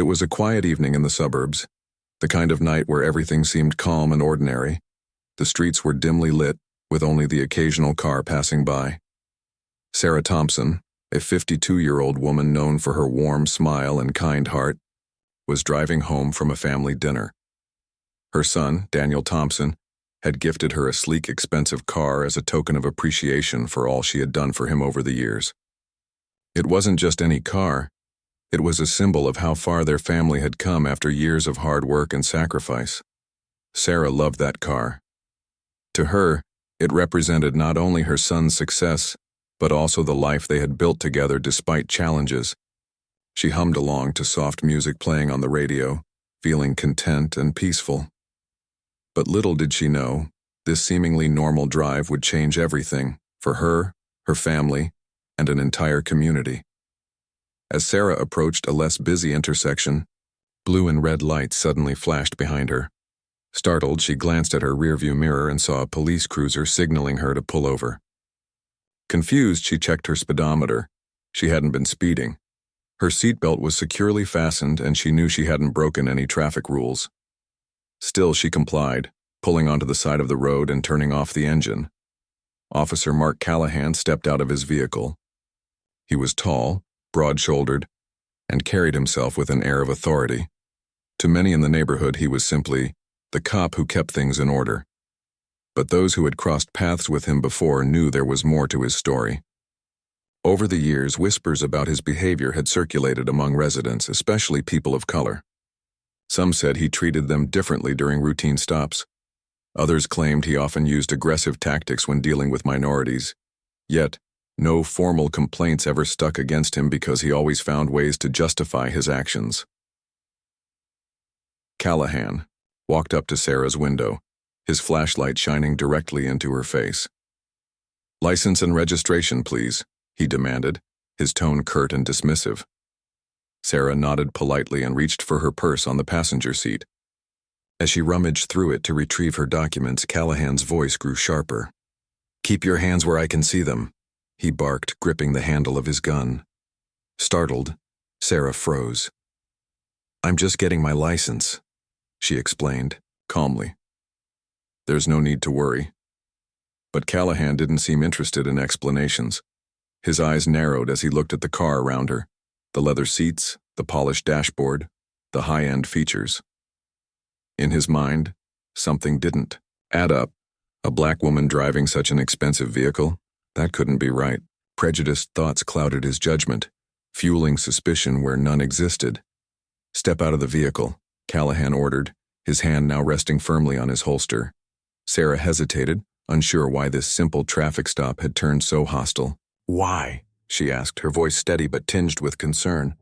It was a quiet evening in the suburbs, the kind of night where everything seemed calm and ordinary. The streets were dimly lit, with only the occasional car passing by. Sarah Thompson, a 52-year-old woman known for her warm smile and kind heart, was driving home from a family dinner. Her son, Daniel Thompson, had gifted her a sleek, expensive car as a token of appreciation for all she had done for him over the years. It wasn't just any car. It was a symbol of how far their family had come after years of hard work and sacrifice. Sarah loved that car. To her, it represented not only her son's success, but also the life they had built together despite challenges. She hummed along to soft music playing on the radio, feeling content and peaceful. But little did she know, this seemingly normal drive would change everything for her, her family, and an entire community. As Sarah approached a less busy intersection, blue and red lights suddenly flashed behind her. Startled, she glanced at her rearview mirror and saw a police cruiser signaling her to pull over. Confused, she checked her speedometer. She hadn't been speeding. Her seatbelt was securely fastened, and she knew she hadn't broken any traffic rules. Still, she complied, pulling onto the side of the road and turning off the engine. Officer Mark Callahan stepped out of his vehicle. He was tall, broad-shouldered, and carried himself with an air of authority. To many in the neighborhood, he was simply the cop who kept things in order. But those who had crossed paths with him before knew there was more to his story. Over the years, whispers about his behavior had circulated among residents, especially people of color. Some said he treated them differently during routine stops. Others claimed he often used aggressive tactics when dealing with minorities. Yet, no formal complaints ever stuck against him because he always found ways to justify his actions. Callahan walked up to Sarah's window, his flashlight shining directly into her face. "License and registration, please," he demanded, his tone curt and dismissive. Sarah nodded politely and reached for her purse on the passenger seat. As she rummaged through it to retrieve her documents, Callahan's voice grew sharper. "Keep your hands where I can see them," he barked, gripping the handle of his gun. Startled, Sarah froze. "I'm just getting my license," she explained, calmly. "There's no need to worry." But Callahan didn't seem interested in explanations. His eyes narrowed as he looked at the car around her, the leather seats, the polished dashboard, the high-end features. In his mind, something didn't add up. A black woman driving such an expensive vehicle? That couldn't be right. Prejudiced thoughts clouded his judgment, fueling suspicion where none existed. "Step out of the vehicle," Callahan ordered, his hand now resting firmly on his holster. Sarah hesitated, unsure why this simple traffic stop had turned so hostile. "Why?" she asked, her voice steady but tinged with concern.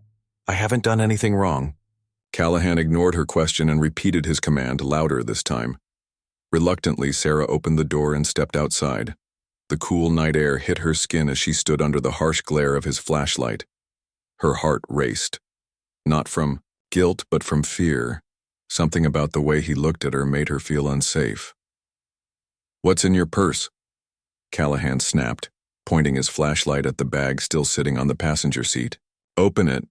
"I haven't done anything wrong." Callahan ignored her question and repeated his command, louder this time. Reluctantly, Sarah opened the door and stepped outside. The cool night air hit her skin as she stood under the harsh glare of his flashlight. Her heart raced. Not from guilt, but from fear. Something about the way he looked at her made her feel unsafe. "What's in your purse?" Callahan snapped, pointing his flashlight at the bag still sitting on the passenger seat. "Open it."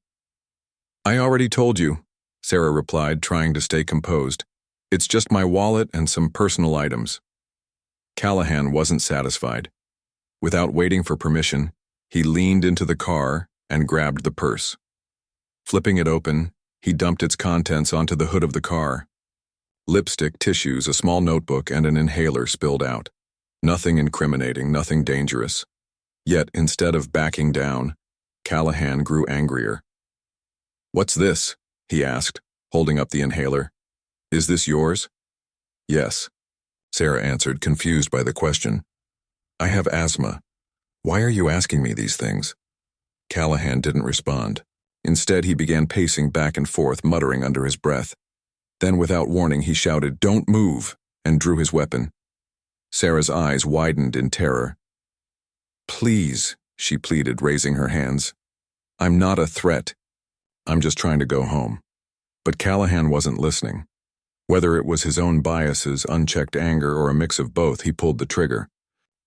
"I already told you," Sarah replied, trying to stay composed. "It's just my wallet and some personal items." Callahan wasn't satisfied. Without waiting for permission, he leaned into the car and grabbed the purse. Flipping it open, he dumped its contents onto the hood of the car. Lipstick, tissues, a small notebook, and an inhaler spilled out. Nothing incriminating, nothing dangerous. Yet, instead of backing down, Callahan grew angrier. "What's this?" he asked, holding up the inhaler. "Is this yours?" "Yes," Sarah answered, confused by the question. "I have asthma. Why are you asking me these things?" Callahan didn't respond. Instead, he began pacing back and forth, muttering under his breath. Then, without warning, he shouted, "Don't move," and drew his weapon. Sarah's eyes widened in terror. "Please," she pleaded, raising her hands. "I'm not a threat. I'm just trying to go home." But Callahan wasn't listening. Whether it was his own biases, unchecked anger, or a mix of both, he pulled the trigger.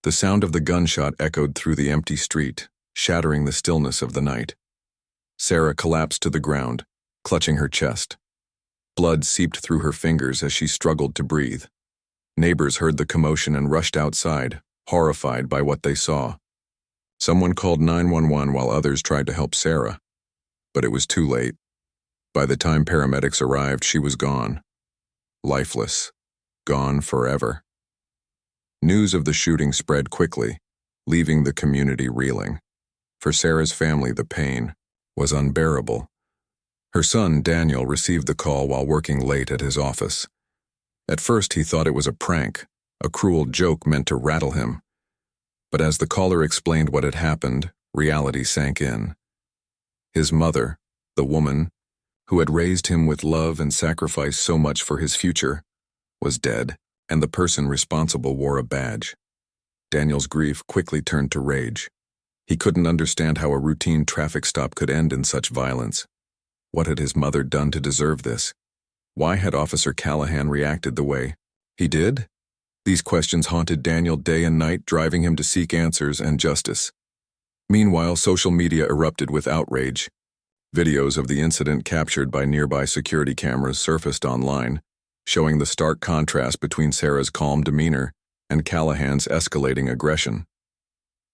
The sound of the gunshot echoed through the empty street, shattering the stillness of the night. Sarah collapsed to the ground, clutching her chest. Blood seeped through her fingers as she struggled to breathe. Neighbors heard the commotion and rushed outside, horrified by what they saw. Someone called 911 while others tried to help Sarah, but it was too late. By the time paramedics arrived, she was gone. Lifeless. Gone forever. News of the shooting spread quickly, leaving the community reeling. For Sarah's family, the pain was unbearable. Her son, Daniel, received the call while working late at his office. At first, he thought it was a prank, a cruel joke meant to rattle him. But as the caller explained what had happened, reality sank in. His mother, the woman who had raised him with love and sacrificed so much for his future, was dead, and the person responsible wore a badge. Daniel's grief quickly turned to rage. He couldn't understand how a routine traffic stop could end in such violence. What had his mother done to deserve this? Why had Officer Callahan reacted the way he did? These questions haunted Daniel day and night, driving him to seek answers and justice. Meanwhile, social media erupted with outrage. Videos of the incident captured by nearby security cameras surfaced online, showing the stark contrast between Sarah's calm demeanor and Callahan's escalating aggression.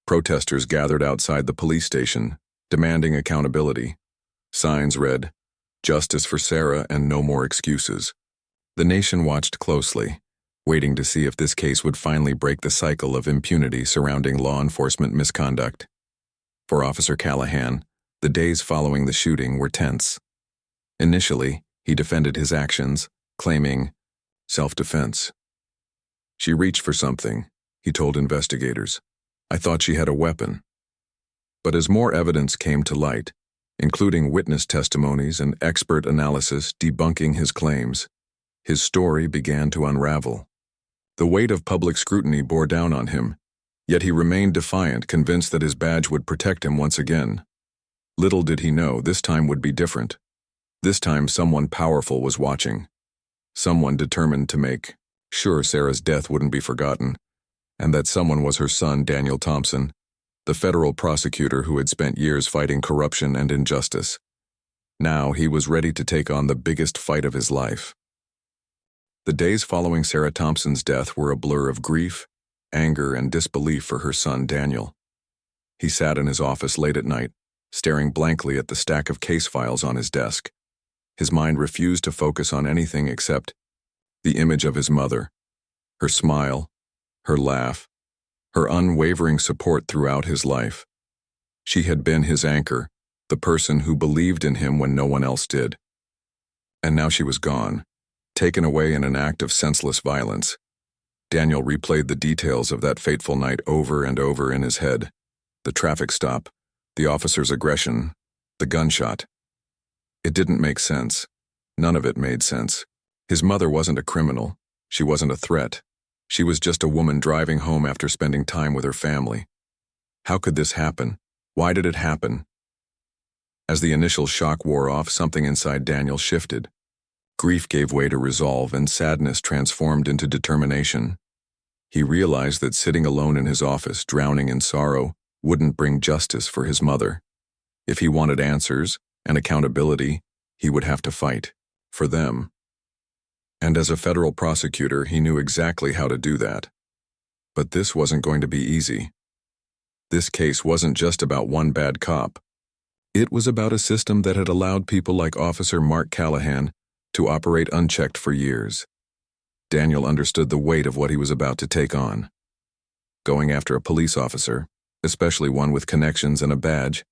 Protesters gathered outside the police station, demanding accountability. Signs read, "Justice for Sarah and no more excuses." The nation watched closely, waiting to see if this case would finally break the cycle of impunity surrounding law enforcement misconduct. For Officer Callahan, the days following the shooting were tense. Initially, he defended his actions, claiming self-defense. "She reached for something," he told investigators. "I thought she had a weapon." But as more evidence came to light, including witness testimonies and expert analysis debunking his claims, his story began to unravel. The weight of public scrutiny bore down on him, yet he remained defiant, convinced that his badge would protect him once again. Little did he know, this time would be different. This time someone powerful was watching. Someone determined to make sure Sarah's death wouldn't be forgotten, and that someone was her son, Daniel Thompson, the federal prosecutor who had spent years fighting corruption and injustice. Now he was ready to take on the biggest fight of his life. The days following Sarah Thompson's death were a blur of grief, anger, and disbelief for her son, Daniel. He sat in his office late at night, staring blankly at the stack of case files on his desk. His mind refused to focus on anything except the image of his mother, her smile, her laugh, her unwavering support throughout his life. She had been his anchor, the person who believed in him when no one else did. And now she was gone, taken away in an act of senseless violence. Daniel replayed the details of that fateful night over and over in his head. The traffic stop, the officer's aggression, the gunshot. It didn't make sense. None of it made sense. His mother wasn't a criminal. She wasn't a threat. She was just a woman driving home after spending time with her family. How could this happen? Why did it happen? As the initial shock wore off, something inside Daniel shifted. Grief gave way to resolve, and sadness transformed into determination. He realized that sitting alone in his office, drowning in sorrow, wouldn't bring justice for his mother. If he wanted answers and accountability, he would have to fight for them. And as a federal prosecutor, he knew exactly how to do that. But this wasn't going to be easy. This case wasn't just about one bad cop. It was about a system that had allowed people like Officer Mark Callahan to operate unchecked for years. Daniel understood the weight of what he was about to take on. Going after a police officer, especially one with connections and a badge,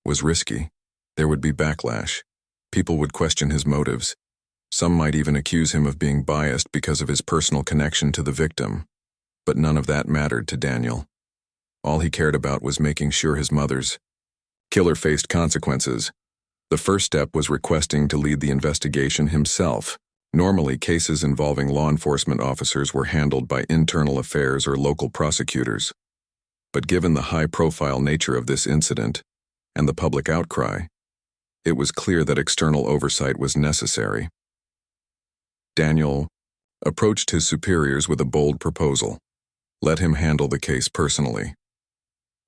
was risky. There would be backlash. People would question his motives. Some might even accuse him of being biased because of his personal connection to the victim. But none of that mattered to Daniel. All he cared about was making sure his mother's killer faced consequences. The first step was requesting to lead the investigation himself. Normally, cases involving law enforcement officers were handled by internal affairs or local prosecutors. But given the high-profile nature of this incident and the public outcry, it was clear that external oversight was necessary. Daniel approached his superiors with a bold proposal. Let him handle the case personally.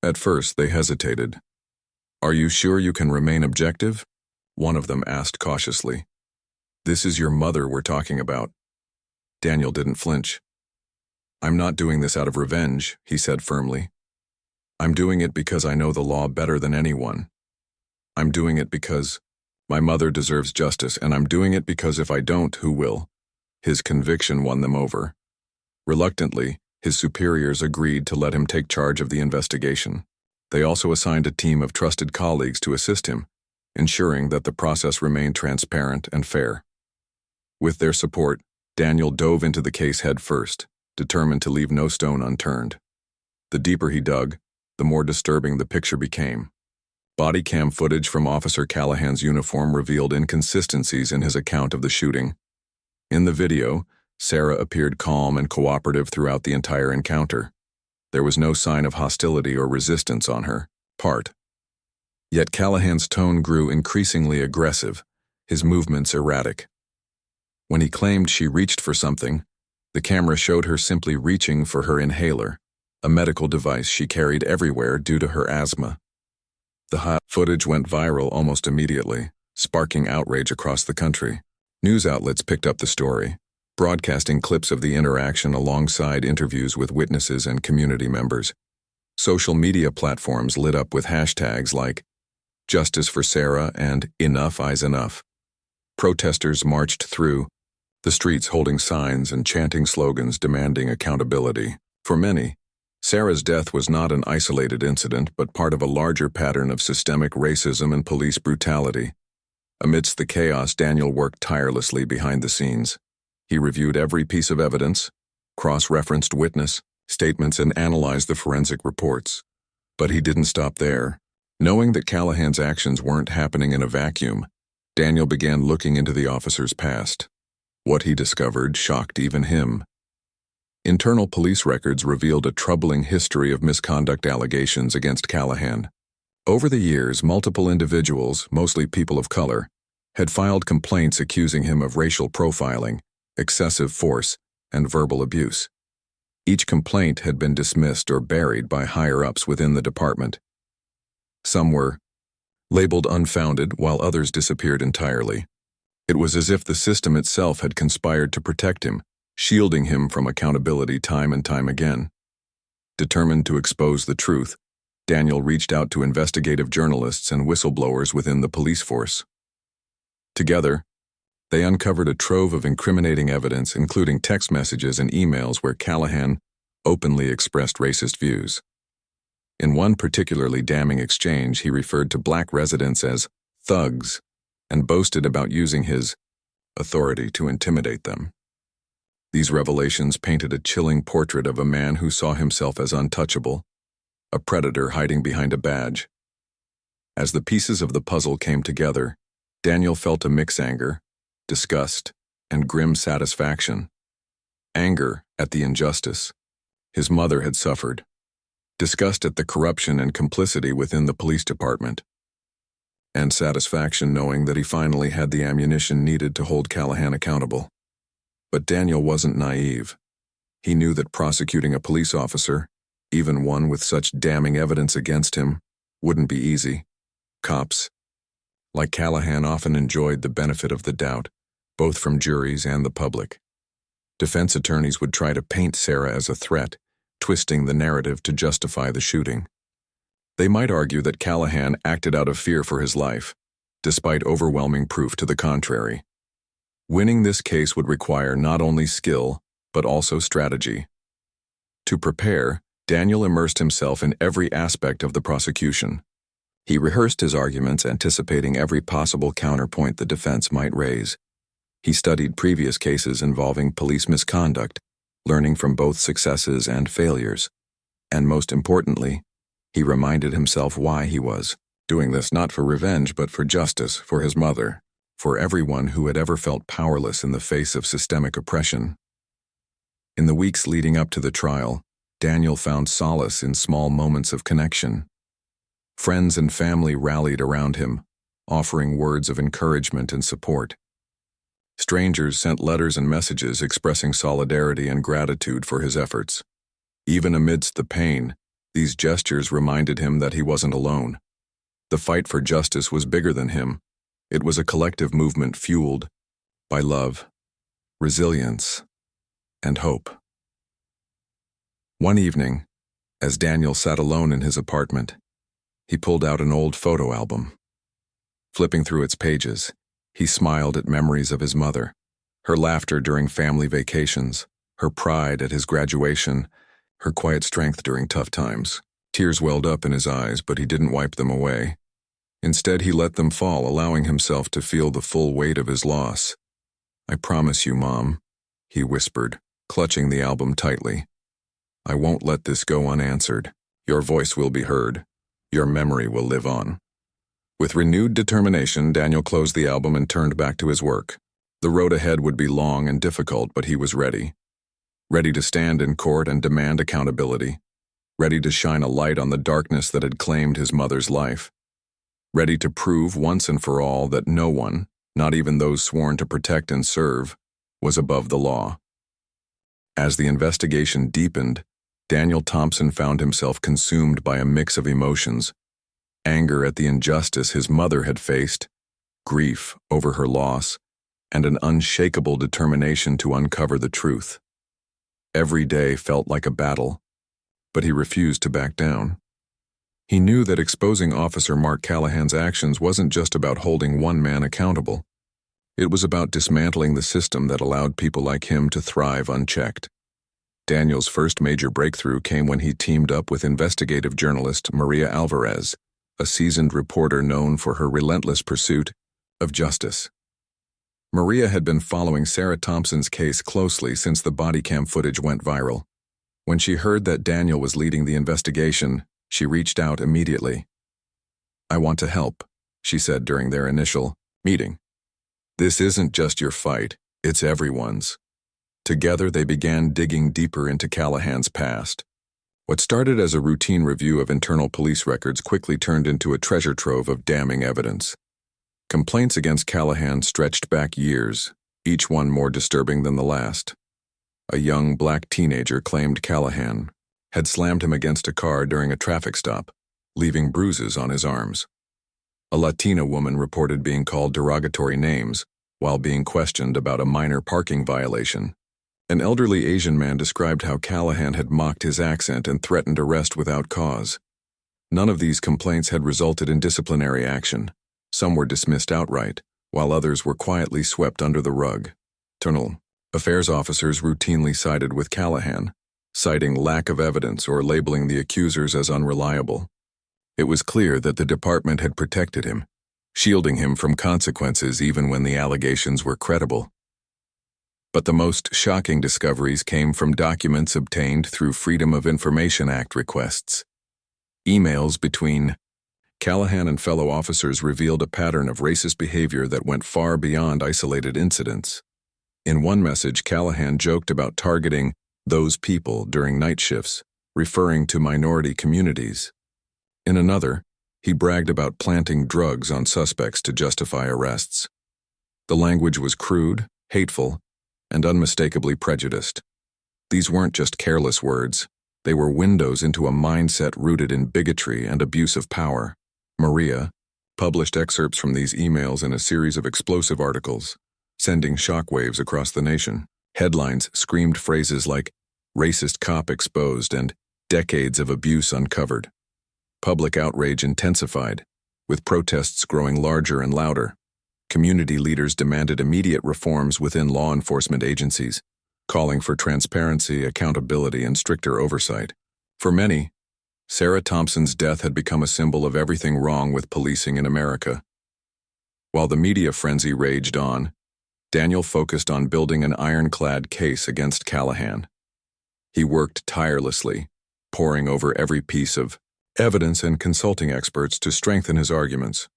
At first, they hesitated. "Are you sure you can remain objective?" One of them asked cautiously. "This is your mother we're talking about." Daniel didn't flinch. "I'm not doing this out of revenge," he said firmly. "I'm doing it because I know the law better than anyone. I'm doing it because my mother deserves justice, and I'm doing it because if I don't, who will?" His conviction won them over. Reluctantly, his superiors agreed to let him take charge of the investigation. They also assigned a team of trusted colleagues to assist him, ensuring that the process remained transparent and fair. With their support, Daniel dove into the case head first, determined to leave no stone unturned. The deeper he dug, the more disturbing the picture became. Body cam footage from Officer Callahan's uniform revealed inconsistencies in his account of the shooting. In the video, Sarah appeared calm and cooperative throughout the entire encounter. There was no sign of hostility or resistance on her part. Yet Callahan's tone grew increasingly aggressive, his movements erratic. When he claimed she reached for something, the camera showed her simply reaching for her inhaler, a medical device she carried everywhere due to her asthma. The footage went viral almost immediately, sparking outrage across the country. News outlets picked up the story, broadcasting clips of the interaction alongside interviews with witnesses and community members. Social media platforms lit up with hashtags like "Justice for Sarah" and "Enough is enough." Protesters marched through the streets holding signs and chanting slogans demanding accountability. For many, Sarah's death was not an isolated incident but part of a larger pattern of systemic racism and police brutality. Amidst the chaos, Daniel worked tirelessly behind the scenes. He reviewed every piece of evidence, cross-referenced witness statements, and analyzed the forensic reports. But he didn't stop there. Knowing that Callahan's actions weren't happening in a vacuum, Daniel began looking into the officer's past. What he discovered shocked even him. Internal police records revealed a troubling history of misconduct allegations against Callahan. Over the years, multiple individuals, mostly people of color, had filed complaints accusing him of racial profiling, excessive force, and verbal abuse. Each complaint had been dismissed or buried by higher-ups within the department. Some were labeled unfounded, while others disappeared entirely. It was as if the system itself had conspired to protect him, shielding him from accountability time and time again. Determined to expose the truth, Daniel reached out to investigative journalists and whistleblowers within the police force. Together, they uncovered a trove of incriminating evidence, including text messages and emails where Callahan openly expressed racist views. In one particularly damning exchange, he referred to black residents as thugs and boasted about using his authority to intimidate them. These revelations painted a chilling portrait of a man who saw himself as untouchable, a predator hiding behind a badge. As the pieces of the puzzle came together, Daniel felt a mix of anger, disgust, and grim satisfaction. Anger at the injustice his mother had suffered. Disgust at the corruption and complicity within the police department. And satisfaction knowing that he finally had the ammunition needed to hold Callahan accountable. But Daniel wasn't naive. He knew that prosecuting a police officer, even one with such damning evidence against him, wouldn't be easy. Cops, like Callahan, often enjoyed the benefit of the doubt, both from juries and the public. Defense attorneys would try to paint Sarah as a threat, twisting the narrative to justify the shooting. They might argue that Callahan acted out of fear for his life, despite overwhelming proof to the contrary. Winning this case would require not only skill, but also strategy. To prepare, Daniel immersed himself in every aspect of the prosecution. He rehearsed his arguments, anticipating every possible counterpoint the defense might raise. He studied previous cases involving police misconduct, learning from both successes and failures. And most importantly, he reminded himself why he was doing this, not for revenge but for justice, for his mother, for everyone who had ever felt powerless in the face of systemic oppression. In the weeks leading up to the trial, Daniel found solace in small moments of connection. Friends and family rallied around him, offering words of encouragement and support. Strangers sent letters and messages expressing solidarity and gratitude for his efforts. Even amidst the pain, these gestures reminded him that he wasn't alone. The fight for justice was bigger than him, It was a collective movement fueled by love, resilience, and hope. One evening, as Daniel sat alone in his apartment, he pulled out an old photo album. Flipping through its pages, he smiled at memories of his mother, her laughter during family vacations, her pride at his graduation, her quiet strength during tough times. Tears welled up in his eyes, but he didn't wipe them away. Instead, he let them fall, allowing himself to feel the full weight of his loss. "I promise you, Mom," he whispered, clutching the album tightly. "I won't let this go unanswered. Your voice will be heard. Your memory will live on." With renewed determination, Daniel closed the album and turned back to his work. The road ahead would be long and difficult, but he was ready. Ready to stand in court and demand accountability. Ready to shine a light on the darkness that had claimed his mother's life. Ready to prove once and for all that no one, not even those sworn to protect and serve, was above the law. As the investigation deepened, Daniel Thompson found himself consumed by a mix of emotions: anger at the injustice his mother had faced, grief over her loss, and an unshakable determination to uncover the truth. Every day felt like a battle, but he refused to back down. He knew that exposing Officer Mark Callahan's actions wasn't just about holding one man accountable. It was about dismantling the system that allowed people like him to thrive unchecked. Daniel's first major breakthrough came when he teamed up with investigative journalist Maria Alvarez, a seasoned reporter known for her relentless pursuit of justice. Maria had been following Sarah Thompson's case closely since the body cam footage went viral. When she heard that Daniel was leading the investigation, she reached out immediately. "I want to help," she said during their initial meeting. "This isn't just your fight, it's everyone's." Together they began digging deeper into Callahan's past. What started as a routine review of internal police records quickly turned into a treasure trove of damning evidence. Complaints against Callahan stretched back years, each one more disturbing than the last. A young black teenager claimed Callahan had slammed him against a car during a traffic stop, leaving bruises on his arms. A Latina woman reported being called derogatory names while being questioned about a minor parking violation. An elderly Asian man described how Callahan had mocked his accent and threatened arrest without cause. None of these complaints had resulted in disciplinary action. Some were dismissed outright, while others were quietly swept under the rug. Internal affairs officers routinely sided with Callahan, citing lack of evidence or labeling the accusers as unreliable. It was clear that the department had protected him, shielding him from consequences even when the allegations were credible. But the most shocking discoveries came from documents obtained through Freedom of Information Act requests. Emails between Callahan and fellow officers revealed a pattern of racist behavior that went far beyond isolated incidents. In one message, Callahan joked about targeting those people during night shifts, referring to minority communities. In another, he bragged about planting drugs on suspects to justify arrests. The language was crude, hateful, and unmistakably prejudiced. These weren't just careless words, they were windows into a mindset rooted in bigotry and abuse of power. Maria published excerpts from these emails in a series of explosive articles, sending shockwaves across the nation. Headlines screamed phrases like "racist cop exposed" and "decades of abuse uncovered." Public outrage intensified, with protests growing larger and louder. Community leaders demanded immediate reforms within law enforcement agencies, calling for transparency, accountability, and stricter oversight. For many, Sarah Thompson's death had become a symbol of everything wrong with policing in America. While the media frenzy raged on, Daniel focused on building an ironclad case against Callahan. He worked tirelessly, poring over every piece of evidence and consulting experts to strengthen his arguments.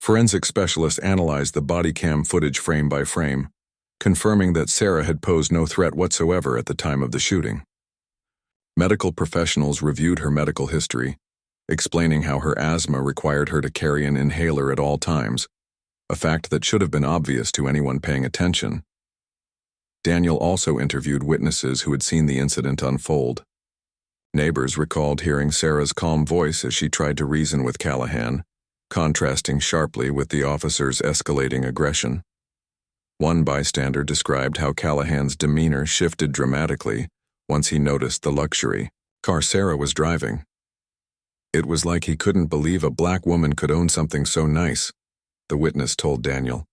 Forensic specialists analyzed the body cam footage frame by frame, confirming that Sarah had posed no threat whatsoever at the time of the shooting. Medical professionals reviewed her medical history, explaining how her asthma required her to carry an inhaler at all times, a fact that should have been obvious to anyone paying attention. Daniel also interviewed witnesses who had seen the incident unfold. Neighbors recalled hearing Sarah's calm voice as she tried to reason with Callahan, contrasting sharply with the officer's escalating aggression. One bystander described how Callahan's demeanor shifted dramatically once he noticed the luxury car Sarah was driving. It was like he couldn't believe a black woman could own something so nice, the witness told Daniel.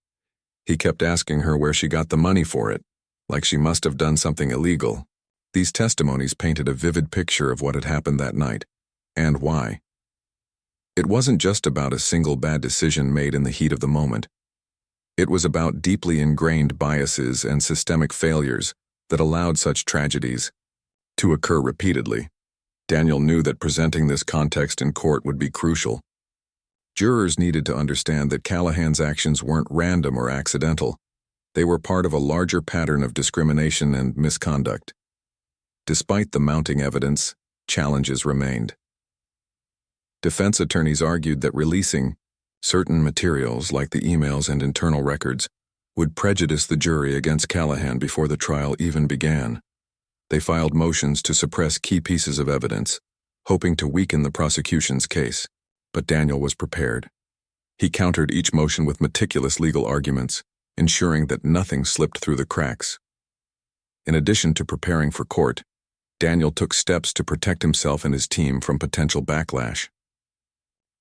He kept asking her where she got the money for it, like she must have done something illegal. These testimonies painted a vivid picture of what had happened that night, and why. It wasn't just about a single bad decision made in the heat of the moment. It was about deeply ingrained biases and systemic failures that allowed such tragedies to occur repeatedly. Daniel knew that presenting this context in court would be crucial. Jurors needed to understand that Callahan's actions weren't random or accidental. They were part of a larger pattern of discrimination and misconduct. Despite the mounting evidence, challenges remained. Defense attorneys argued that releasing certain materials, like the emails and internal records, would prejudice the jury against Callahan before the trial even began. They filed motions to suppress key pieces of evidence, hoping to weaken the prosecution's case. But Daniel was prepared. He countered each motion with meticulous legal arguments, ensuring that nothing slipped through the cracks. In addition to preparing for court, Daniel took steps to protect himself and his team from potential backlash.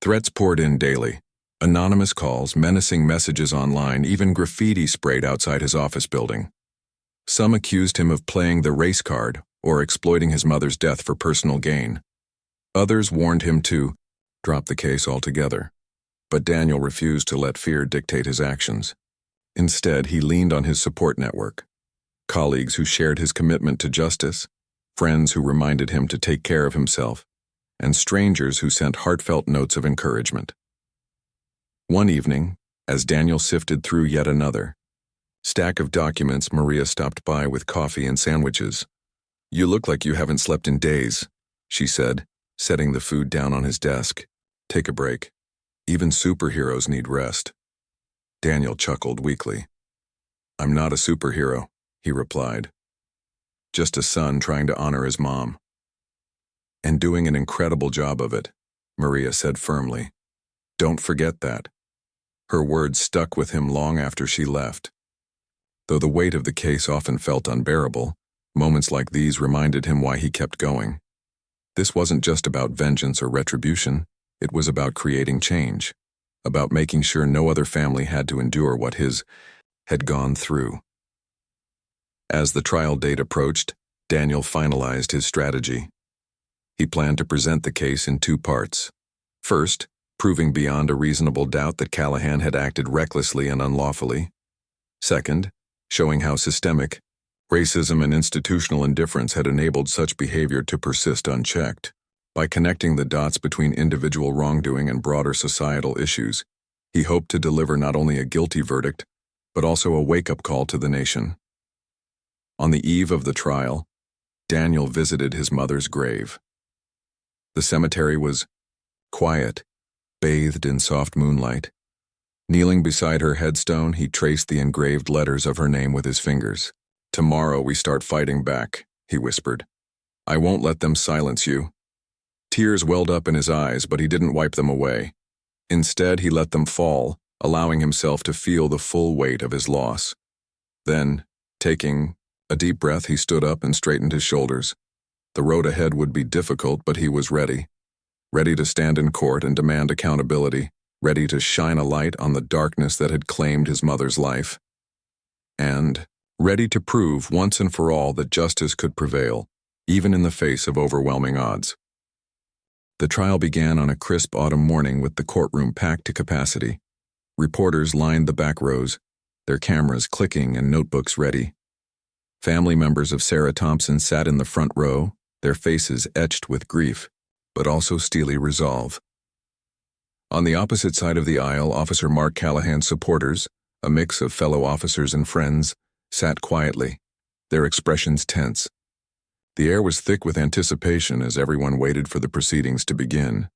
Threats poured in daily. Anonymous calls, menacing messages online, even graffiti sprayed outside his office building. Some accused him of playing the race card or exploiting his mother's death for personal gain. Others warned him to drop the case altogether. But Daniel refused to let fear dictate his actions. Instead, he leaned on his support network. Colleagues who shared his commitment to justice, friends who reminded him to take care of himself, and strangers who sent heartfelt notes of encouragement. One evening, as Daniel sifted through yet another stack of documents, Maria stopped by with coffee and sandwiches. "You look like you haven't slept in days," she said, setting the food down on his desk. "Take a break. Even superheroes need rest." Daniel chuckled weakly. "I'm not a superhero," he replied. "Just a son trying to honor his mom." "And doing an incredible job of it," Maria said firmly. "Don't forget that." Her words stuck with him long after she left. Though the weight of the case often felt unbearable, moments like these reminded him why he kept going. This wasn't just about vengeance or retribution. It was about creating change, about making sure no other family had to endure what his had gone through. As the trial date approached, Daniel finalized his strategy. He planned to present the case in two parts. First, proving beyond a reasonable doubt that Callahan had acted recklessly and unlawfully. Second, showing how systemic racism and institutional indifference had enabled such behavior to persist unchecked. By connecting the dots between individual wrongdoing and broader societal issues, he hoped to deliver not only a guilty verdict, but also a wake-up call to the nation. On the eve of the trial, Daniel visited his mother's grave. The cemetery was quiet, bathed in soft moonlight. Kneeling beside her headstone, he traced the engraved letters of her name with his fingers. "Tomorrow we start fighting back," he whispered. "I won't let them silence you." Tears welled up in his eyes, but he didn't wipe them away. Instead, he let them fall, allowing himself to feel the full weight of his loss. Then, taking a deep breath, he stood up and straightened his shoulders. The road ahead would be difficult, but he was ready. Ready to stand in court and demand accountability. Ready to shine a light on the darkness that had claimed his mother's life. And ready to prove once and for all that justice could prevail, even in the face of overwhelming odds. The trial began on a crisp autumn morning with the courtroom packed to capacity. Reporters lined the back rows, their cameras clicking and notebooks ready. Family members of Sarah Thompson sat in the front row, their faces etched with grief, but also steely resolve. On the opposite side of the aisle, Officer Mark Callahan's supporters, a mix of fellow officers and friends, sat quietly, their expressions tense. The air was thick with anticipation as everyone waited for the proceedings to begin.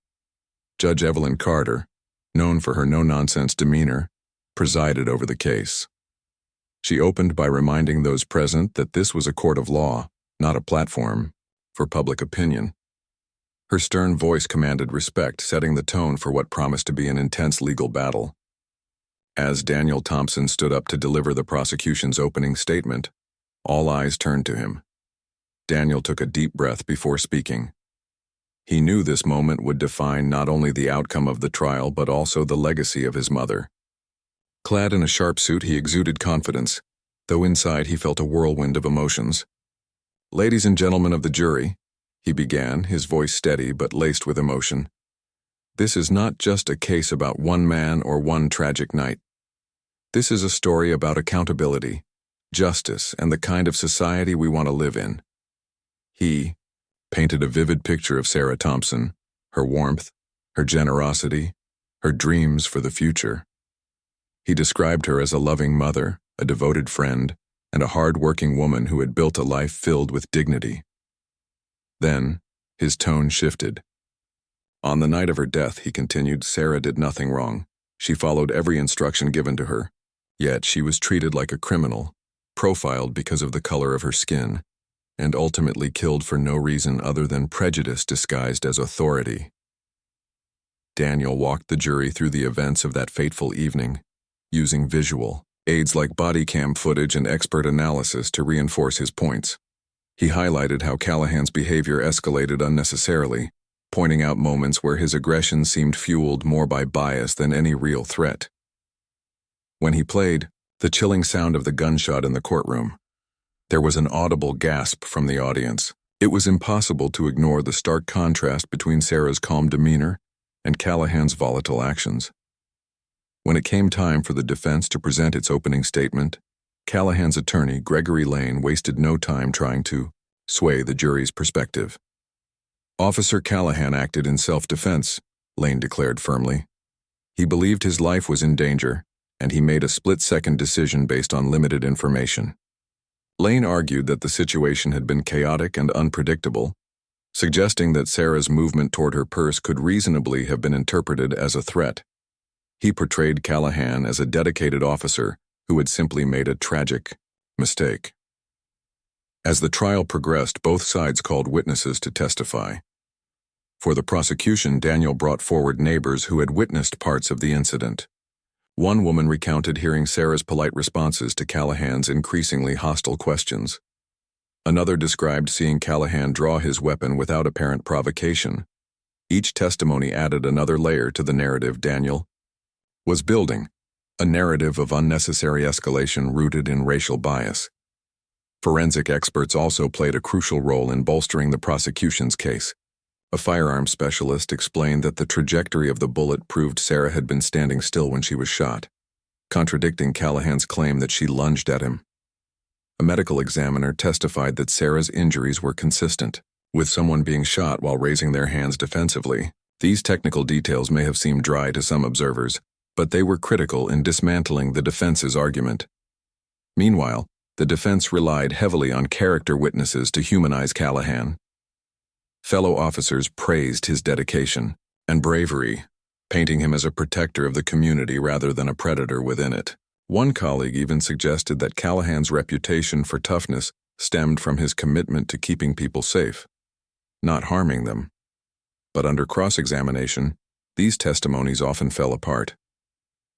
Judge Evelyn Carter, known for her no-nonsense demeanor, presided over the case. She opened by reminding those present that this was a court of law, not a platform for public opinion. Her stern voice commanded respect, setting the tone for what promised to be an intense legal battle. As Daniel Thompson stood up to deliver the prosecution's opening statement, all eyes turned to him. Daniel took a deep breath before speaking. He knew this moment would define not only the outcome of the trial but also the legacy of his mother. Clad in a sharp suit, he exuded confidence, though inside he felt a whirlwind of emotions. "Ladies and gentlemen of the jury," he began, his voice steady but laced with emotion. "This is not just a case about one man or one tragic night. This is a story about accountability, justice, and the kind of society we want to live in." He painted a vivid picture of Sarah Thompson, her warmth, her generosity, her dreams for the future. He described her as a loving mother, a devoted friend, and a hard-working woman who had built a life filled with dignity. Then, his tone shifted. "On the night of her death," he continued, "Sarah did nothing wrong. She followed every instruction given to her. Yet she was treated like a criminal, profiled because of the color of her skin, and ultimately killed for no reason other than prejudice disguised as authority." Daniel walked the jury through the events of that fateful evening, using visual aids like body cam footage and expert analysis to reinforce his points. He highlighted how Callahan's behavior escalated unnecessarily, pointing out moments where his aggression seemed fueled more by bias than any real threat. When he played the chilling sound of the gunshot in the courtroom, there was an audible gasp from the audience. It was impossible to ignore the stark contrast between Sarah's calm demeanor and Callahan's volatile actions. When it came time for the defense to present its opening statement, Callahan's attorney, Gregory Lane, wasted no time trying to sway the jury's perspective. "Officer Callahan acted in self-defense," Lane declared firmly. "He believed his life was in danger, and he made a split-second decision based on limited information." Lane argued that the situation had been chaotic and unpredictable, suggesting that Sarah's movement toward her purse could reasonably have been interpreted as a threat. He portrayed Callahan as a dedicated officer who had simply made a tragic mistake. As the trial progressed, both sides called witnesses to testify. For the prosecution, Daniel brought forward neighbors who had witnessed parts of the incident. One woman recounted hearing Sarah's polite responses to Callahan's increasingly hostile questions. Another described seeing Callahan draw his weapon without apparent provocation. Each testimony added another layer to the narrative Daniel was building, a narrative of unnecessary escalation rooted in racial bias. Forensic experts also played a crucial role in bolstering the prosecution's case. A firearms specialist explained that the trajectory of the bullet proved Sarah had been standing still when she was shot, contradicting Callahan's claim that she lunged at him. A medical examiner testified that Sarah's injuries were consistent with someone being shot while raising their hands defensively. These technical details may have seemed dry to some observers, but they were critical in dismantling the defense's argument. Meanwhile, the defense relied heavily on character witnesses to humanize Callahan. Fellow officers praised his dedication and bravery, painting him as a protector of the community rather than a predator within it. One colleague even suggested that Callahan's reputation for toughness stemmed from his commitment to keeping people safe, not harming them. But under cross-examination, these testimonies often fell apart.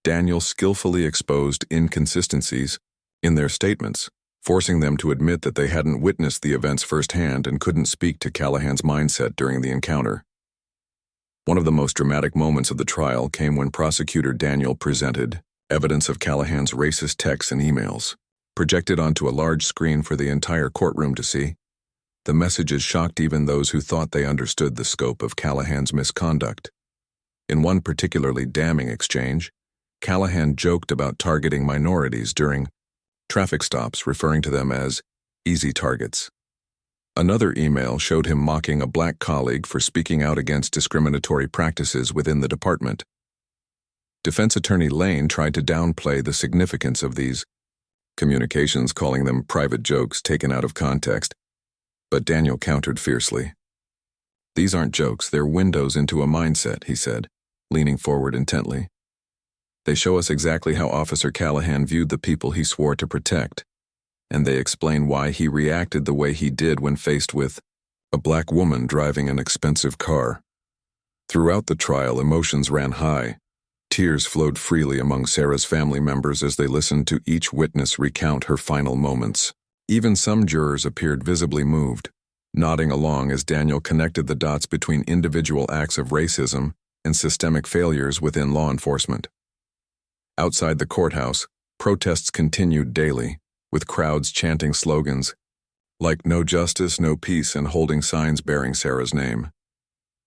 Daniel skillfully exposed inconsistencies in their statements, forcing them to admit that they hadn't witnessed the events firsthand and couldn't speak to Callahan's mindset during the encounter. One of the most dramatic moments of the trial came when Prosecutor Daniel presented evidence of Callahan's racist texts and emails, projected onto a large screen for the entire courtroom to see. The messages shocked even those who thought they understood the scope of Callahan's misconduct. In one particularly damning exchange, Callahan joked about targeting minorities during traffic stops, referring to them as easy targets. Another email showed him mocking a black colleague for speaking out against discriminatory practices within the department. Defense attorney Lane tried to downplay the significance of these communications, calling them private jokes taken out of context, but Daniel countered fiercely. "These aren't jokes, they're windows into a mindset," he said, leaning forward intently. "They show us exactly how Officer Callahan viewed the people he swore to protect, and they explain why he reacted the way he did when faced with a black woman driving an expensive car. Throughout the trial, emotions ran high. Tears flowed freely among Sarah's family members as they listened to each witness recount her final moments. Even some jurors appeared visibly moved, nodding along as Daniel connected the dots between individual acts of racism and systemic failures within law enforcement. Outside the courthouse, protests continued daily, with crowds chanting slogans like "No justice, no peace," and holding signs bearing Sarah's name.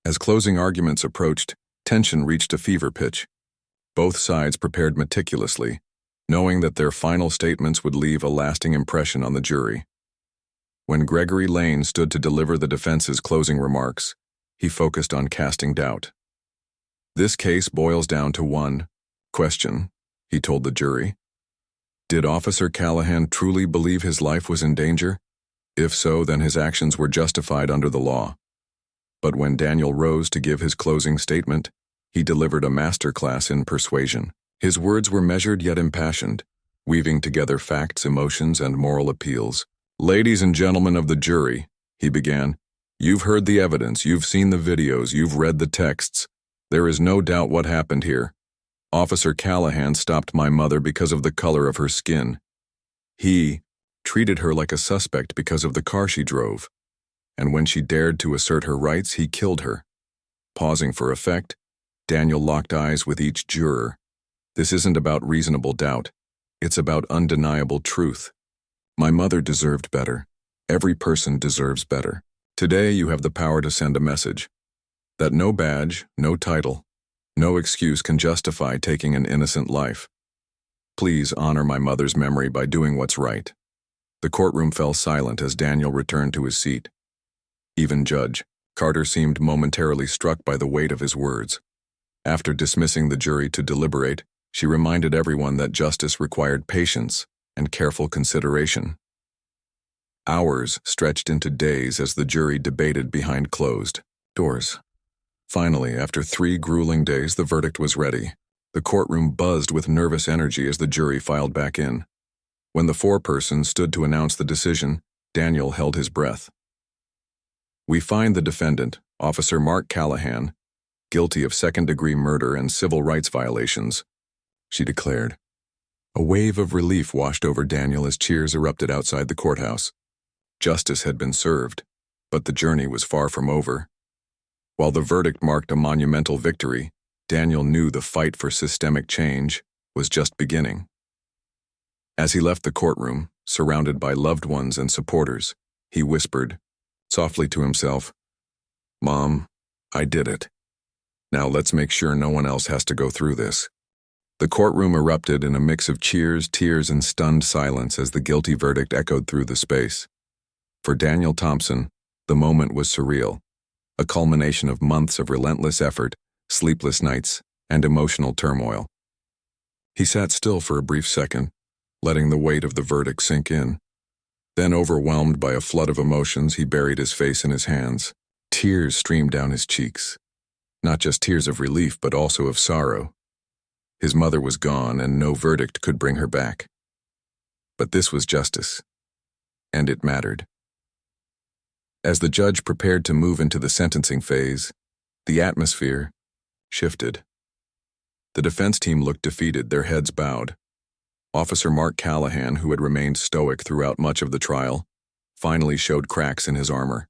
As closing arguments approached, tension reached a fever pitch. Both sides prepared meticulously, knowing that their final statements would leave a lasting impression on the jury. When Gregory Lane stood to deliver the defense's closing remarks, he focused on casting doubt. "This case boils down to one question," he told the jury. "Did Officer Callahan truly believe his life was in danger? If so, then his actions were justified under the law." But when Daniel rose to give his closing statement, he delivered a masterclass in persuasion. His words were measured yet impassioned, weaving together facts, emotions, and moral appeals. "Ladies and gentlemen of the jury," he began, "you've heard the evidence, you've seen the videos, you've read the texts. There is no doubt what happened here. Officer Callahan stopped my mother because of the color of her skin. He treated her like a suspect because of the car she drove. And when she dared to assert her rights, he killed her." Pausing for effect, Daniel locked eyes with each juror. "This isn't about reasonable doubt. It's about undeniable truth. My mother deserved better. Every person deserves better. Today you have the power to send a message that no badge, no title, no excuse can justify taking an innocent life. Please honor my mother's memory by doing what's right." The courtroom fell silent as Daniel returned to his seat. Even Judge Carter seemed momentarily struck by the weight of his words. After dismissing the jury to deliberate, she reminded everyone that justice required patience and careful consideration. Hours stretched into days as the jury debated behind closed doors. Finally, after 3 grueling days, the verdict was ready. The courtroom buzzed with nervous energy as the jury filed back in. When the foreperson stood to announce the decision, Daniel held his breath. "We find the defendant, Officer Mark Callahan, guilty of second-degree murder and civil rights violations," she declared. A wave of relief washed over Daniel as cheers erupted outside the courthouse. Justice had been served, but the journey was far from over. While the verdict marked a monumental victory, Daniel knew the fight for systemic change was just beginning. As he left the courtroom, surrounded by loved ones and supporters, he whispered softly to himself, "Mom, I did it. Now let's make sure no one else has to go through this." The courtroom erupted in a mix of cheers, tears, and stunned silence as the guilty verdict echoed through the space. For Daniel Thompson, the moment was surreal, a culmination of months of relentless effort, sleepless nights, and emotional turmoil. He sat still for a brief second, letting the weight of the verdict sink in. Then, overwhelmed by a flood of emotions, he buried his face in his hands. Tears streamed down his cheeks. Not just tears of relief, but also of sorrow. His mother was gone, and no verdict could bring her back. But this was justice, and it mattered. As the judge prepared to move into the sentencing phase, the atmosphere shifted. The defense team looked defeated, their heads bowed. Officer Mark Callahan, who had remained stoic throughout much of the trial, finally showed cracks in his armor.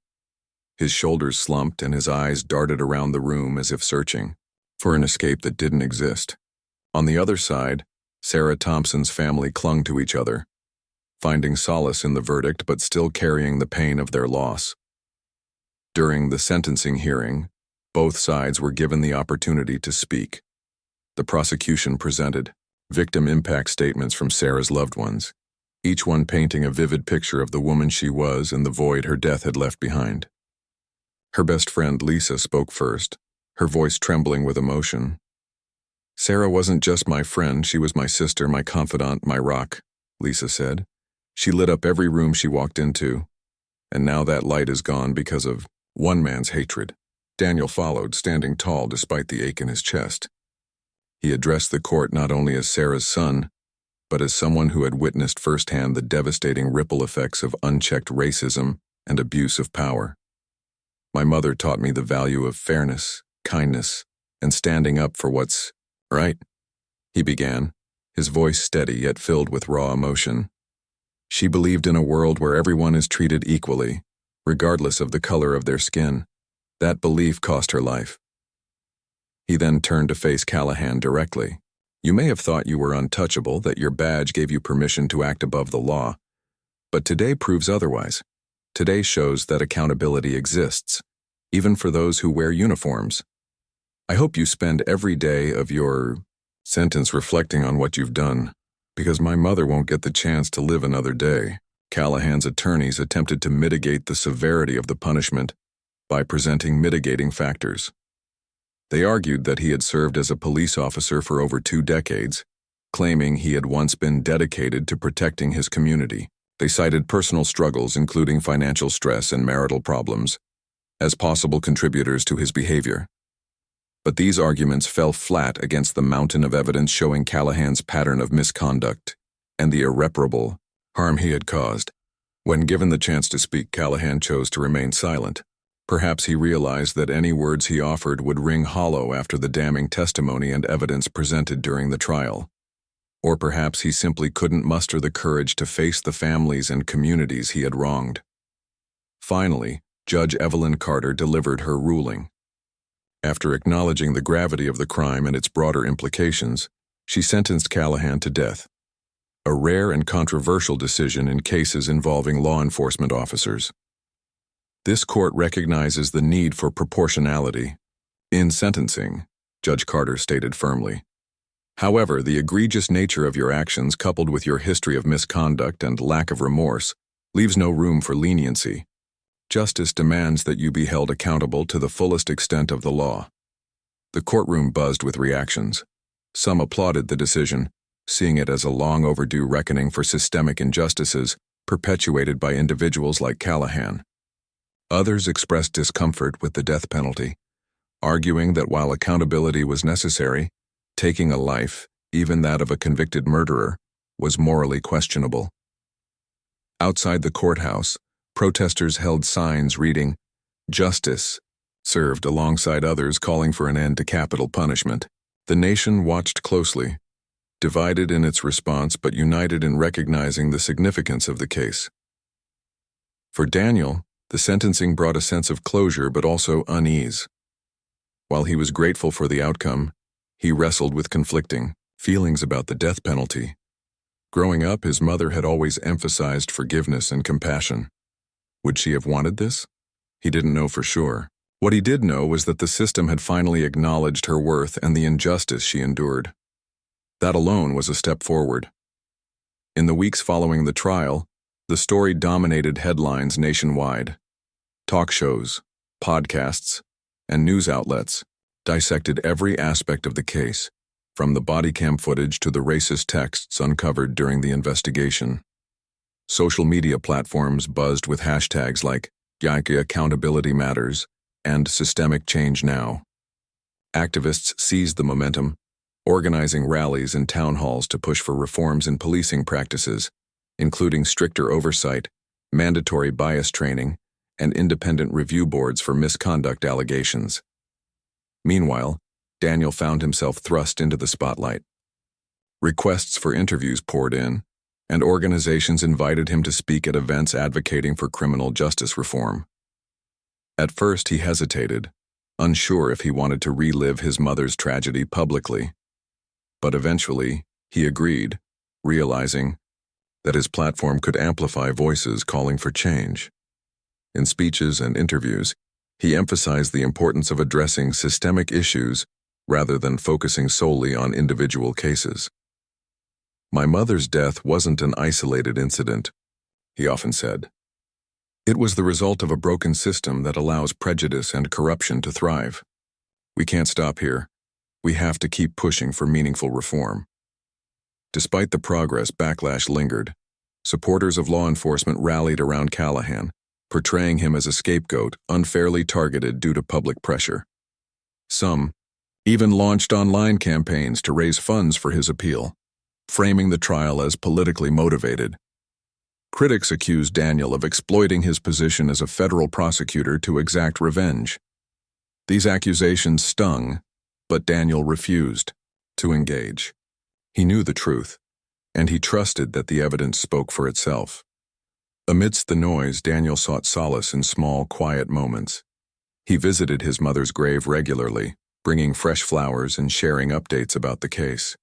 His shoulders slumped and his eyes darted around the room as if searching for an escape that didn't exist. On the other side, Sarah Thompson's family clung to each other, finding solace in the verdict but still carrying the pain of their loss. During the sentencing hearing, both sides were given the opportunity to speak. The prosecution presented victim impact statements from Sarah's loved ones, each one painting a vivid picture of the woman she was and the void her death had left behind. Her best friend Lisa spoke first, her voice trembling with emotion. "Sarah wasn't just my friend, she was my sister, my confidant, my rock," Lisa said. "She lit up every room she walked into, and now that light is gone because of one man's hatred." Daniel followed, standing tall despite the ache in his chest. He addressed the court not only as Sarah's son, but as someone who had witnessed firsthand the devastating ripple effects of unchecked racism and abuse of power. My mother taught me the value of fairness, kindness, and standing up for what's right, he began, his voice steady yet filled with raw emotion. She believed in a world where everyone is treated equally, regardless of the color of their skin. That belief cost her life. He then turned to face Callahan directly. You may have thought you were untouchable, that your badge gave you permission to act above the law. But today proves otherwise. Today shows that accountability exists, even for those who wear uniforms. I hope you spend every day of your sentence reflecting on what you've done, because my mother won't get the chance to live another day. Callahan's attorneys attempted to mitigate the severity of the punishment by presenting mitigating factors. They argued that he had served as a police officer for over 2 decades, claiming he had once been dedicated to protecting his community. They cited personal struggles, including financial stress and marital problems, as possible contributors to his behavior. But these arguments fell flat against the mountain of evidence showing Callahan's pattern of misconduct and the irreparable harm he had caused. When given the chance to speak, Callahan chose to remain silent. Perhaps he realized that any words he offered would ring hollow after the damning testimony and evidence presented during the trial. Or perhaps he simply couldn't muster the courage to face the families and communities he had wronged. Finally, Judge Evelyn Carter delivered her ruling. After acknowledging the gravity of the crime and its broader implications, she sentenced Callahan to death, a rare and controversial decision in cases involving law enforcement officers. This court recognizes the need for proportionality in sentencing, Judge Carter stated firmly. However, the egregious nature of your actions, coupled with your history of misconduct and lack of remorse, leaves no room for leniency. Justice demands that you be held accountable to the fullest extent of the law. The courtroom buzzed with reactions. Some applauded the decision, seeing it as a long overdue reckoning for systemic injustices perpetuated by individuals like Callahan. Others expressed discomfort with the death penalty, arguing that while accountability was necessary, taking a life, even that of a convicted murderer, was morally questionable. Outside the courthouse, protesters held signs reading, "Justice," served alongside others calling for an end to capital punishment. The nation watched closely, divided in its response but united in recognizing the significance of the case. For Daniel, the sentencing brought a sense of closure but also unease. While he was grateful for the outcome, he wrestled with conflicting feelings about the death penalty. Growing up, his mother had always emphasized forgiveness and compassion. Would she have wanted this? He didn't know for sure. What he did know was that the system had finally acknowledged her worth and the injustice she endured. That alone was a step forward. In the weeks following the trial, the story dominated headlines nationwide. Talk shows, podcasts, and news outlets dissected every aspect of the case, from the body cam footage to the racist texts uncovered during the investigation. Social media platforms buzzed with hashtags like Yike Accountability Matters and Systemic Change Now. Activists seized the momentum, organizing rallies and town halls to push for reforms in policing practices, including stricter oversight, mandatory bias training, and independent review boards for misconduct allegations. Meanwhile, Daniel found himself thrust into the spotlight. Requests for interviews poured in, and organizations invited him to speak at events advocating for criminal justice reform. At first, he hesitated, unsure if he wanted to relive his mother's tragedy publicly. But eventually, he agreed, realizing that his platform could amplify voices calling for change. In speeches and interviews, he emphasized the importance of addressing systemic issues rather than focusing solely on individual cases. "My mother's death wasn't an isolated incident," he often said. "It was the result of a broken system that allows prejudice and corruption to thrive. We can't stop here. We have to keep pushing for meaningful reform." Despite the progress, backlash lingered. Supporters of law enforcement rallied around Callahan, portraying him as a scapegoat unfairly targeted due to public pressure. Some even launched online campaigns to raise funds for his appeal, framing the trial as politically motivated. Critics accused Daniel of exploiting his position as a federal prosecutor to exact revenge. These accusations stung, but Daniel refused to engage. He knew the truth, and he trusted that the evidence spoke for itself. Amidst the noise, Daniel sought solace in small, quiet moments. He visited his mother's grave regularly, bringing fresh flowers and sharing updates about the case.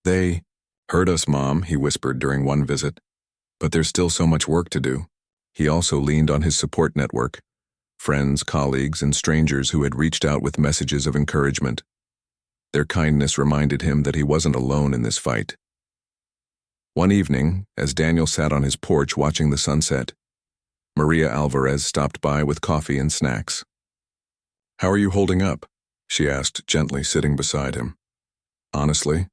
"They hurt us, Mom," he whispered during one visit, "but there's still so much work to do." He also leaned on his support network, friends, colleagues, and strangers who had reached out with messages of encouragement. Their kindness reminded him that he wasn't alone in this fight. One evening, as Daniel sat on his porch watching the sunset, Maria Alvarez stopped by with coffee and snacks. "How are you holding up?" she asked, gently sitting beside him. "Honestly,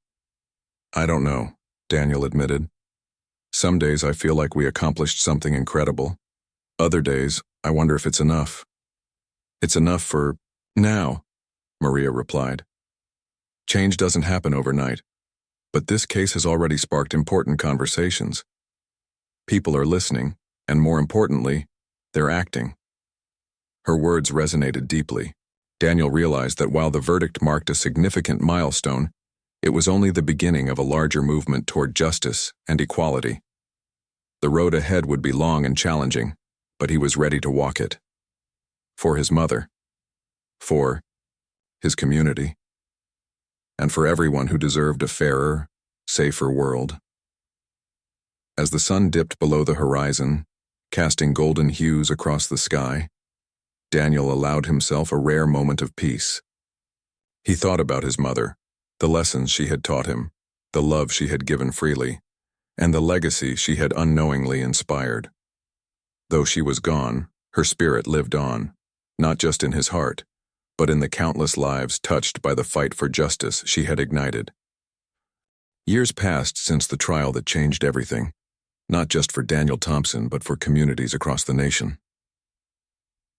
I don't know," Daniel admitted. "Some days I feel like we accomplished something incredible. Other days, I wonder if it's enough." "It's enough for now," Maria replied. "Change doesn't happen overnight, but this case has already sparked important conversations. People are listening, and more importantly, they're acting." Her words resonated deeply. Daniel realized that while the verdict marked a significant milestone, it was only the beginning of a larger movement toward justice and equality. The road ahead would be long and challenging, but he was ready to walk it. For his mother, for his community, and for everyone who deserved a fairer, safer world. As the sun dipped below the horizon, casting golden hues across the sky, Daniel allowed himself a rare moment of peace. He thought about his mother, the lessons she had taught him, the love she had given freely, and the legacy she had unknowingly inspired. Though she was gone, her spirit lived on, not just in his heart, but in the countless lives touched by the fight for justice she had ignited. Years passed since the trial that changed everything, not just for Daniel Thompson, but for communities across the nation.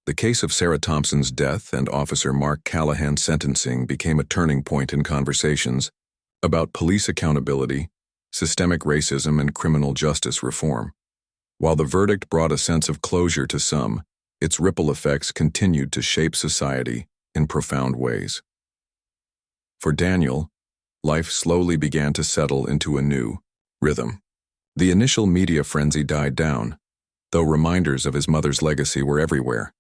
The case of Sarah Thompson's death and Officer Mark Callahan's sentencing became a turning point in conversations about police accountability, systemic racism, and criminal justice reform. While the verdict brought a sense of closure to some, its ripple effects continued to shape society in profound ways. For Daniel, life slowly began to settle into a new rhythm. The initial media frenzy died down, though reminders of his mother's legacy were everywhere.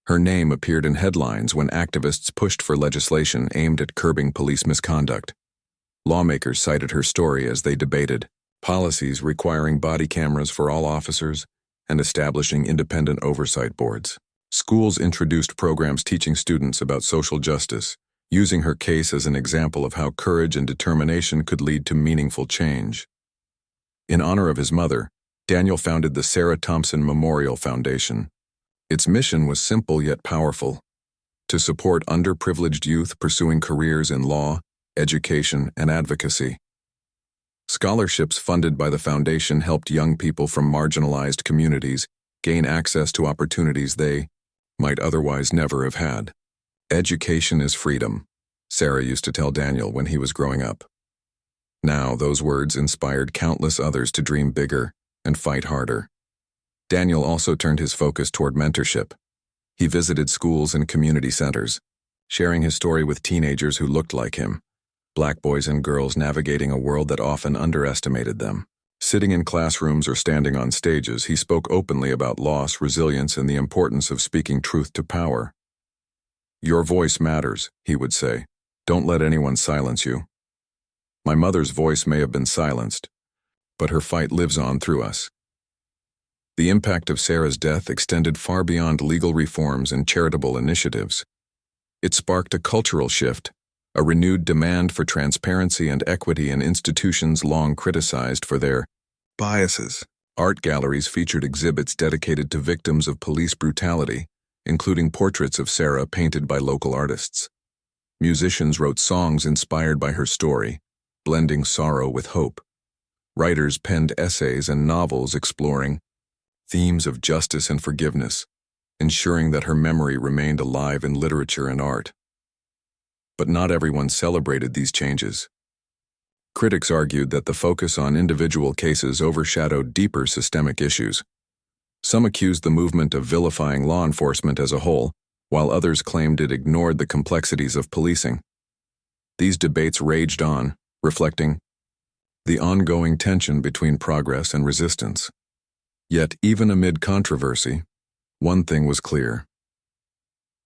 Her name appeared in headlines when activists pushed for legislation aimed at curbing police misconduct. Lawmakers cited her story as they debated policies requiring body cameras for all officers and establishing independent oversight boards. Schools introduced programs teaching students about social justice, using her case as an example of how courage and determination could lead to meaningful change. In honor of his mother, Daniel founded the Sarah Thompson Memorial Foundation. Its mission was simple yet powerful: to support underprivileged youth pursuing careers in law, education, and advocacy. Scholarships funded by the foundation helped young people from marginalized communities gain access to opportunities they might otherwise never have had. "Education is freedom," Sarah used to tell Daniel when he was growing up. Now, those words inspired countless others to dream bigger and fight harder. Daniel also turned his focus toward mentorship. He visited schools and community centers, sharing his story with teenagers who looked like him, Black boys and girls navigating a world that often underestimated them. Sitting in classrooms or standing on stages, he spoke openly about loss, resilience, and the importance of speaking truth to power. "Your voice matters," he would say. "Don't let anyone silence you." My mother's voice may have been silenced, but her fight lives on through us. The impact of Sarah's death extended far beyond legal reforms and charitable initiatives. It sparked a cultural shift, a renewed demand for transparency and equity in institutions long criticized for their biases. Art galleries featured exhibits dedicated to victims of police brutality, including portraits of Sarah painted by local artists. Musicians wrote songs inspired by her story, blending sorrow with hope. Writers penned essays and novels exploring themes of justice and forgiveness, ensuring that her memory remained alive in literature and art. But not everyone celebrated these changes. Critics argued that the focus on individual cases overshadowed deeper systemic issues. Some accused the movement of vilifying law enforcement as a whole, while others claimed it ignored the complexities of policing. These debates raged on, reflecting the ongoing tension between progress and resistance. Yet, even amid controversy, one thing was clear.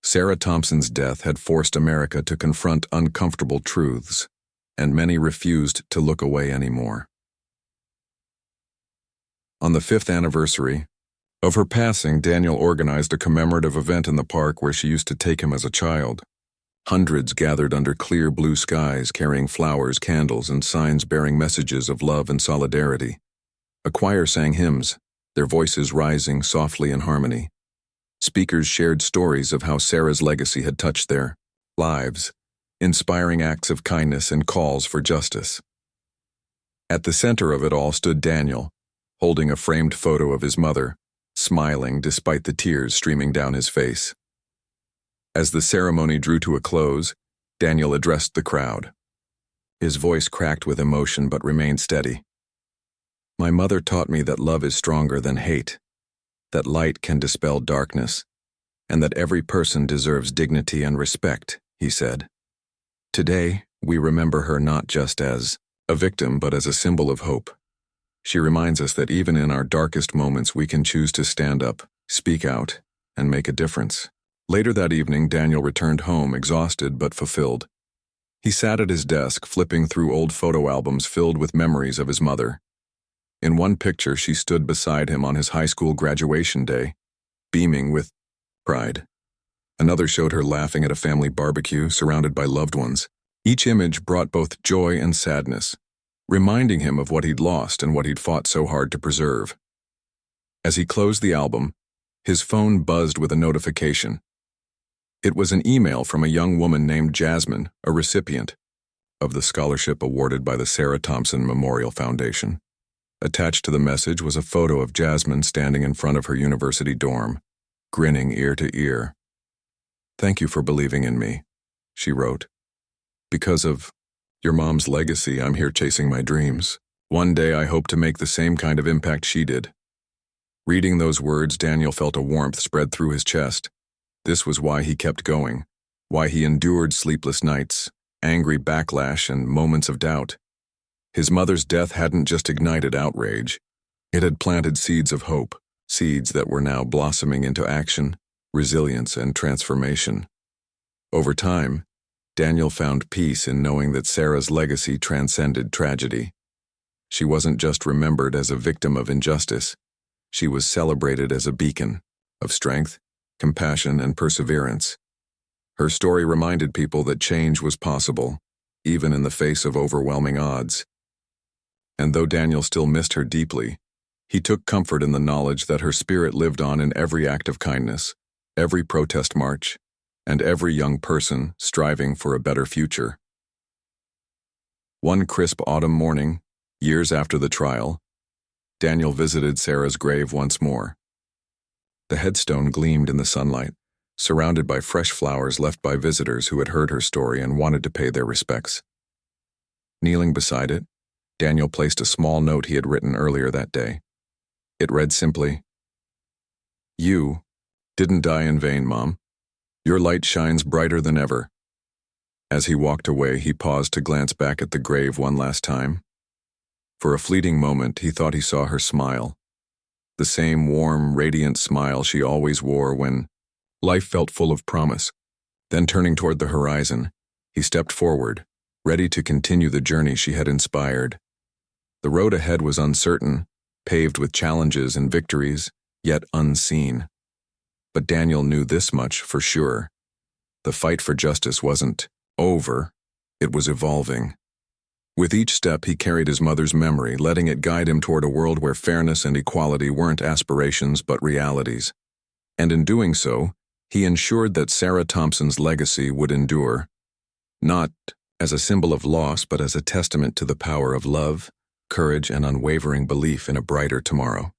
Sarah Thompson's death had forced America to confront uncomfortable truths, and many refused to look away anymore. On the 5th anniversary of her passing, Daniel organized a commemorative event in the park where she used to take him as a child. Hundreds gathered under clear blue skies, carrying flowers, candles, and signs bearing messages of love and solidarity. A choir sang hymns, their voices rising softly in harmony. Speakers shared stories of how Sarah's legacy had touched their lives, inspiring acts of kindness and calls for justice. At the center of it all stood Daniel, holding a framed photo of his mother, smiling despite the tears streaming down his face. As the ceremony drew to a close, Daniel addressed the crowd. His voice cracked with emotion but remained steady. "My mother taught me that love is stronger than hate, that light can dispel darkness, and that every person deserves dignity and respect," he said. "Today, we remember her not just as a victim but as a symbol of hope. She reminds us that even in our darkest moments we can choose to stand up, speak out, and make a difference." Later that evening, Daniel returned home exhausted but fulfilled. He sat at his desk, flipping through old photo albums filled with memories of his mother. In one picture, she stood beside him on his high school graduation day, beaming with pride. Another showed her laughing at a family barbecue, surrounded by loved ones. Each image brought both joy and sadness, reminding him of what he'd lost and what he'd fought so hard to preserve. As he closed the album, his phone buzzed with a notification. It was an email from a young woman named Jasmine, a recipient of the scholarship awarded by the Sarah Thompson Memorial Foundation. Attached to the message was a photo of Jasmine standing in front of her university dorm, grinning ear to ear. "Thank you for believing in me," she wrote. "Because of your mom's legacy, I'm here chasing my dreams. One day I hope to make the same kind of impact she did." Reading those words, Daniel felt a warmth spread through his chest. This was why he kept going, why he endured sleepless nights, angry backlash, and moments of doubt. His mother's death hadn't just ignited outrage. It had planted seeds of hope, seeds that were now blossoming into action, resilience, and transformation. Over time, Daniel found peace in knowing that Sarah's legacy transcended tragedy. She wasn't just remembered as a victim of injustice. She was celebrated as a beacon of strength, compassion, and perseverance. Her story reminded people that change was possible, even in the face of overwhelming odds. And though Daniel still missed her deeply, he took comfort in the knowledge that her spirit lived on in every act of kindness, every protest march, and every young person striving for a better future. One crisp autumn morning, years after the trial, Daniel visited Sarah's grave once more. The headstone gleamed in the sunlight, surrounded by fresh flowers left by visitors who had heard her story and wanted to pay their respects. Kneeling beside it, Daniel placed a small note he had written earlier that day. It read simply, "You didn't die in vain, Mom. Your light shines brighter than ever." As he walked away, he paused to glance back at the grave one last time. For a fleeting moment, he thought he saw her smile. The same warm, radiant smile she always wore when life felt full of promise. Then turning toward the horizon, he stepped forward, ready to continue the journey she had inspired. The road ahead was uncertain, paved with challenges and victories, yet unseen. But Daniel knew this much for sure. The fight for justice wasn't over, it was evolving. With each step, he carried his mother's memory, letting it guide him toward a world where fairness and equality weren't aspirations but realities. And in doing so, he ensured that Sarah Thompson's legacy would endure, not as a symbol of loss but as a testament to the power of love, courage, and unwavering belief in a brighter tomorrow.